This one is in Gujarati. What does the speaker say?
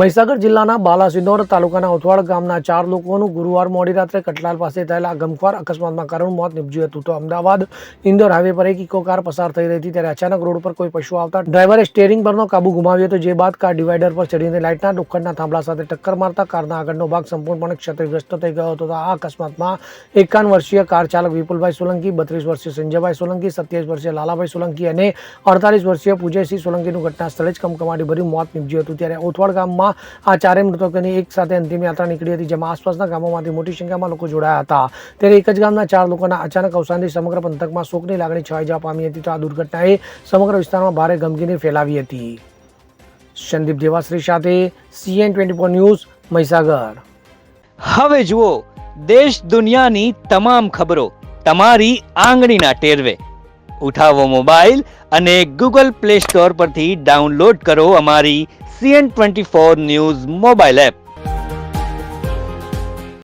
મહીસાગર જિલ્લાના બાલાસિનોર તાલુકાના ઓથવાડ ગામના 4 લોકોનું ગુરુવાર મોડી રાત્રે કટલાલ પાસે થયેલા ગમખ્વાર અકસ્માતમાં કરુણ મોત નીપજ્યું હતું. તો અમદાવાદ ઇન્દોર હાઈવે પર એક ઇકો કાર પસાર થઈ રહી હતી ત્યારે અચાનક રોડ પર કોઈ પશુ આવતા ડ્રાઈવરે સ્ટીયરિંગ પરનો કાબુ ગુમાવ્યો હતો, જે બાદ કાર ડિવાઈડર પર ચડીને લાઇટના લોખંડના થાંભલા સાથે ટક્કર મારતા કારના આગળનો ભાગ સંપૂર્ણપણે ક્ષતિગ્રસ્ત થઈ ગયો હતો. આ અકસ્માતમાં 51 વર્ષીય કાર ચાલક વિપુલભાઈ સોલંકી, 32 વર્ષીય સંજયભાઈ સોલંકી, 27 વર્ષીય લાલાભાઈ સોલંકી અને 48 વર્ષીય પૂજયસિંહ સોલંકીનું ઘટના સ્થળે જ કમકમાટી ભર્યું મોત નીપજ્યું હતું. ત્યારે ઓથવાડ ગામમાં આ ચારેય મૃતકોની એક સાથે અંતિમ યાત્રા નીકળી હતી, જેમાં આસપાસના ગામોમાંથી મોટી સંખ્યામાં લોકો જોડાયા હતા. ત્યારે એક જ ગામના 4 લોકોના અચાનક અવસાનથી સમગ્ર પંથકમાં શોકની લાગણી છવાઈ જવા પામી હતી. તો આ દુર્ઘટનાએ સમગ્ર વિસ્તારમાં ભારે ગમગીની ફેલાવી હતી. સંદીપ દેવાશ્રી સાથે CN24 ન્યૂઝ, મહીસાગર. હવે જુઓ દેશ દુનિયાની તમામ ખબરો તમારી આંગળીના ટેરવે. ઉઠાવો મોબાઈલ અને Google Play Store પરથી ડાઉનલોડ કરો અમારી CN24 ન્યૂઝ મોબાઈલ એપ.